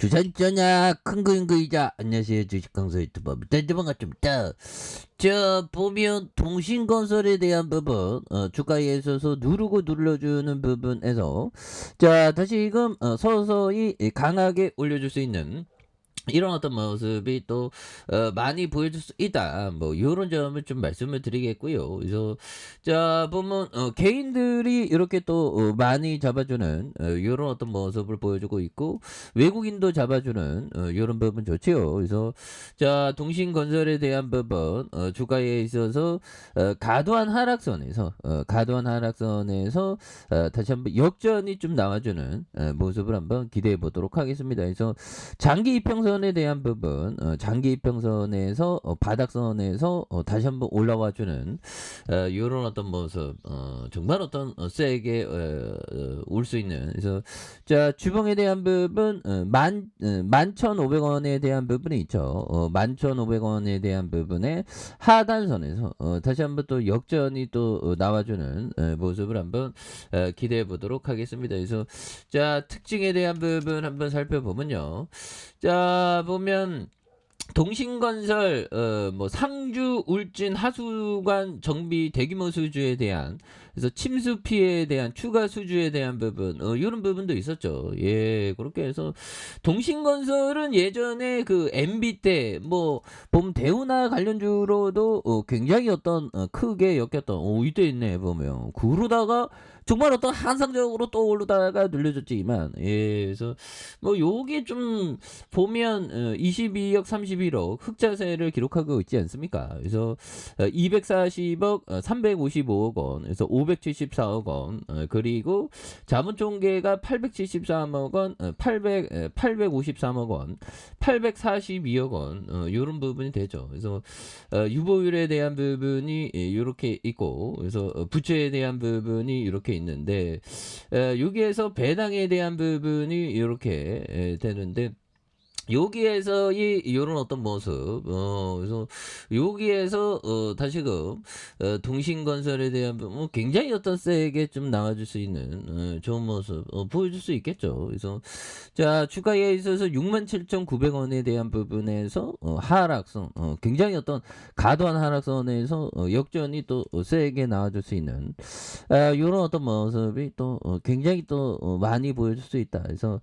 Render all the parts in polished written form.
주산전야 큰거인거이자 안녕하세요 주식강사 유튜버 밑단지 반갑습니다. 자 보면 통신건설에 대한 부분 주가에 있어서 누르고 눌러주는 부분에서 자 다시금 서서히 강하게 올려줄 수 있는 이런 어떤 모습이 또 많이 보여줄 수 있다. 뭐 요런 점을 좀 말씀을 드리겠고요. 그래서 자 보면 개인들이 이렇게 또 많이 잡아주는 요런 어떤 모습을 보여주고 있고 외국인도 잡아주는 요런 부분 좋지요. 그래서 자 동신건설에 대한 부분 주가에 있어서 가도한 하락선에서 다시 한번 역전이 좀 나와주는 모습을 한번 기대해 보도록 하겠습니다. 그래서 장기 이평선에 대한 부분, 장기 이평선에서 바닥선에서 다시 한번 올라와주는 이런 어떤 모습, 정말 어떤 세게 올 수 있는. 그래서 자 주봉에 대한 부분, 11,500원에 대한 부분이 있죠. 11,500원에 대한 부분에 하단선에서 다시 한번 또 역전이 또 나와주는 모습을 한번 기대해 보도록 하겠습니다. 그래서 자 특징에 대한 부분 한번 살펴보면요. 자 보면 동신건설 뭐 상주 울진 하수관 정비 대규모 수주에 대한 그래서 침수 피해에 대한 추가 수주에 대한 부분 이런 부분도 있었죠. 예 그렇게 해서 동신건설은 예전에 그 MB 때 뭐 보면 대우나 관련주로도 굉장히 어떤 크게 엮였던 이때 있네 보면 그러다가 정말 어떤 한상적으로 또 오르다가 눌려졌지만 예 그래서 뭐 요게 좀 보면 22억 31억 흑자세를 기록하고 있지 않습니까? 그래서 240억 355억 원 그래서 574억 원 그리고 자본총계가 873억 원 853억 원 842억 원 이런 부분이 되죠. 그래서 유보율에 대한 부분이 이렇게 있고 그래서 부채에 대한 부분이 이렇게 있는데 여기에서 배당에 대한 부분이 이렇게 되는데 여기에서 이런 어떤 모습 그래서 여기에서 다시금 동신건설에 대한 부분 굉장히 어떤 세게 좀 나와줄 수 있는 좋은 모습 보여줄 수 있겠죠. 그래서 자 주가에 있어서 67,900원에 대한 부분에서 하락선 굉장히 어떤 가도한 하락선에서 역전이 또 세게 나와줄 수 있는 이런 어떤 모습이 또 굉장히 또 많이 보여줄 수 있다. 그래서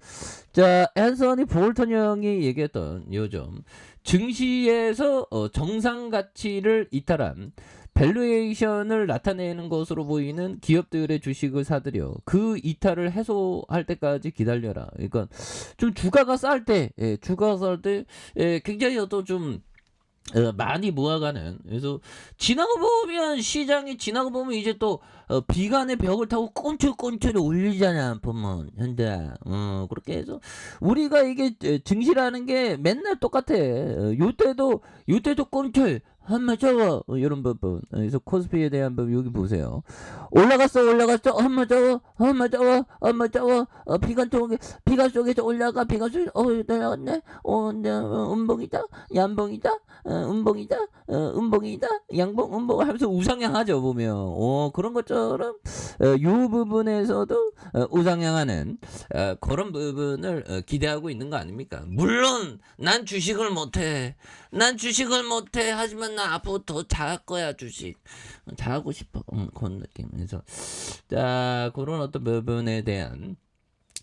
자 앤서니 볼턴 형이 얘기했던 요점 증시에서 정상 가치를 이탈한 밸류에이션을 나타내는 것으로 보이는 기업들의 주식을 사들여 그 이탈을 해소할 때까지 기다려라. 그러니까 좀 주가가 쌀 때, 주가가 쌀 때 굉장히 어떤 좀 많이 모아가는 그래서 지나고 보면 시장이 지나고 보면 이제 또 비관의 벽을 타고 꼰철꼰철 올리잖아 보면 현대 그렇게 해서 우리가 이게 증시라는 게 맨날 똑같아 요때도 꼰철 한마 저거 이런 부분 그래서 코스피에 대한 부분 여기 보세요 올라갔어 한마 저거 비관 속에서 올라가 비관 속에 내려갔네 내 음봉이다 양봉이다 음봉이다 양봉 음봉 하면서 우상향하죠 보면 그런 것처럼 요 부분에서도 우상향하는 그런 부분을 기대하고 있는 거 아닙니까? 물론 난 주식을 못해 하지만 나 앞으로 더 잘할 거야 주식 잘하고 싶어 그런 느낌에서 자 그런 어떤 부분에 대한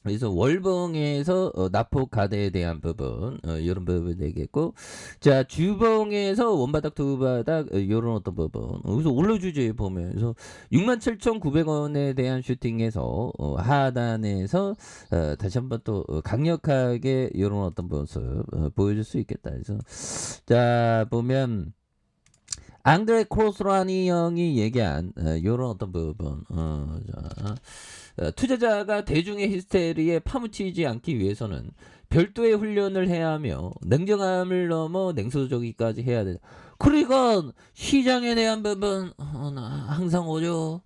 그래서 월봉에서 납폭 가대에 대한 부분 이런 부분 되겠고 자 주봉에서 원바닥 두바닥 이런 어떤 부분 여기서 올려주지 보면서 67,900원에 대한 슈팅에서 하단에서 다시 한번 또 강력하게 이런 어떤 모습 보여줄 수 있겠다. 그래서 자 보면 앙드레 크로스라니 형이 얘기한 이런 어떤 부분 투자자가 대중의 히스테리에 파묻히지 않기 위해서는 별도의 훈련을 해야 하며 냉정함을 넘어 냉소적이까지 해야 된다. 그러니까 시장에 대한 부분 나 항상 너무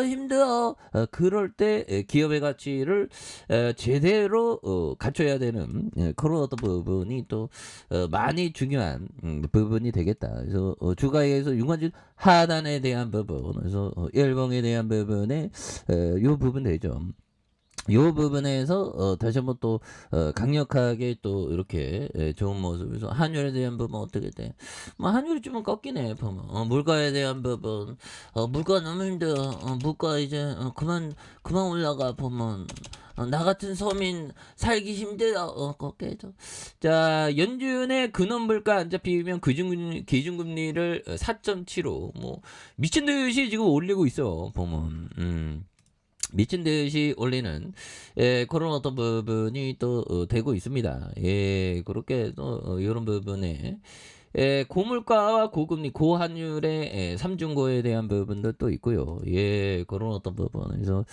힘들어 그럴 때 기업의 가치를 제대로 갖춰야 되는 그런 어떤 부분이 또 많이 중요한 부분이 되겠다. 그래서 주가에서 융관질 하단에 대한 부분 그래서 일봉에 대한 부분에 요 부분 되죠. 요 부분에서 다시 한번 또 강력하게 또 이렇게 좋은 모습에서 한율에 대한 부분 어떻게 돼? 뭐 한율이 좀 꺾이네 보면 물가에 대한 부분 물가 너무 힘들어 물가 이제 그만 올라가 보면 나 같은 서민 살기 힘들어 꺾여져. 자 연준의 근원 물가 안 잡히면 기준금리를 4.75 뭐 미친 듯이 지금 올리고 있어 보면 미친 듯이 올리는 그런 어떤 부분이 또 되고 있습니다. 예, 그렇게 또 이런 부분에 고물가와 고금리, 고환율의 삼중고에 대한 부분도 또 있고요. 예, 그런 어떤 부분에서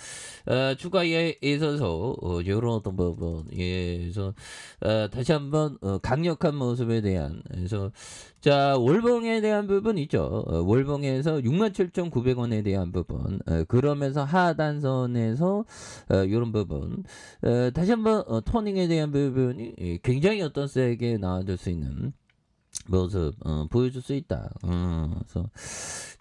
주가에 있어서 이런 어떤 부분, 예, 그래서 다시 한번 강력한 모습에 대한 그래서 자 월봉에 대한 부분 있죠. 월봉에서 67,900원에 대한 부분, 그러면서 하단선에서 이런 부분, 다시 한번 토닝에 대한 부분이 굉장히 어떤 세게 나와줄 수 있는. 모습 보여줄 수 있다. 그래서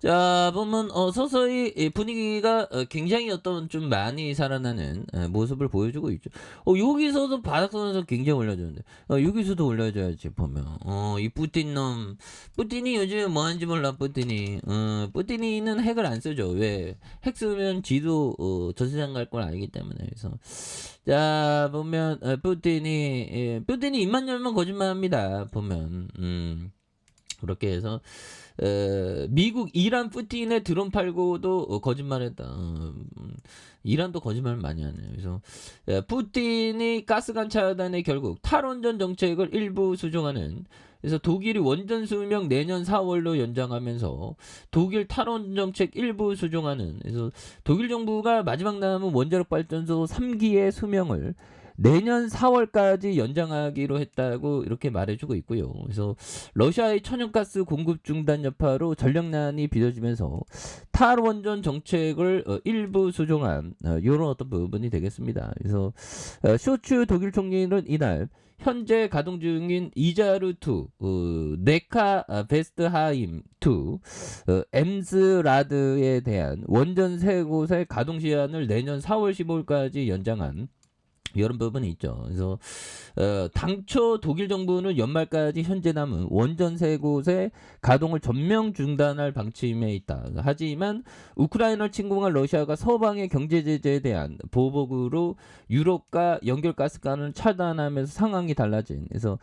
자 보면 서서히 이 분위기가 굉장히 어떤 좀 많이 살아나는 모습을 보여주고 있죠. 여기서도 바닥선에서 굉장히 올려주는데 여기서도 올려줘야지 보면 이 뿌틴이 요즘에 뭐하는지 몰라. 뿌틴이는 핵을 안 쓰죠. 왜? 핵 쓰면 지도 전세상 갈 걸 알기 때문에. 그래서 자 보면 뿌틴이 입만 열면 거짓말합니다. 보면 그렇게 해서 미국 이란 푸틴에 드론 팔고도 거짓말했다. 이란도 거짓말 많이 하네요. 그래서 푸틴이 가스관 차단에 결국 탈원전 정책을 일부 수정하는. 그래서 독일이 원전 수명 내년 4월로 연장하면서 독일 탈원전 정책 일부 수정하는. 그래서 독일 정부가 마지막 남은 원자력 발전소 3기의 수명을 내년 4월까지 연장하기로 했다고 이렇게 말해주고 있고요. 그래서 러시아의 천연가스 공급 중단 여파로 전력난이 빚어지면서 탈원전 정책을 일부 수정한 이런 어떤 부분이 되겠습니다. 그래서 쇼츠 독일 총리는 이날 현재 가동 중인 이자르2, 네카 베스트하임2, 엠스라드에 대한 원전 세 곳의 가동 시한을 내년 4월 15일까지 연장한 이런 부분이 있죠. 그래서 당초 독일 정부는 연말까지 현재 남은 원전 세 곳의 가동을 전면 중단할 방침에 있다. 하지만 우크라이나를 침공한 러시아가 서방의 경제 제재에 대한 보복으로 유럽과 연결 가스관을 차단하면서 상황이 달라진. 그래서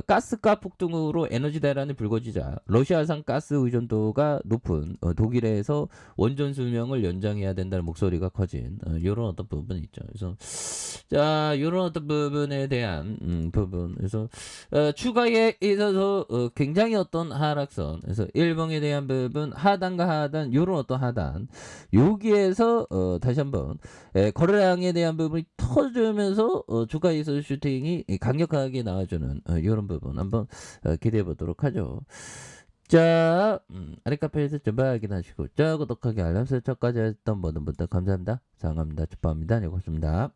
가스가 폭등으로 에너지 대란이 불거지자 러시아산 가스 의존도가 높은 독일에서 원전 수명을 연장해야 된다는 목소리가 커진 이런 어떤 부분이 있죠. 그래서 자 이런 어떤 부분에 대한 부분. 그래서 추가에 있어서 굉장히 어떤 하락선. 그래서 일봉에 대한 부분 하단과 하단 이런 어떤 하단. 여기에서 다시 한번 거래량에 대한 부분이 터지면서 주가에 있어서 슈팅이 강력하게 나와주는 이런 부분 한번 기대해 보도록 하죠. 자, 아랫카페에서 전방 확인하시고, 자, 구독하기 알람 설정까지 했던 모든 분들 감사합니다. 사랑합니다. 축복합니다. 네, 고맙습니다.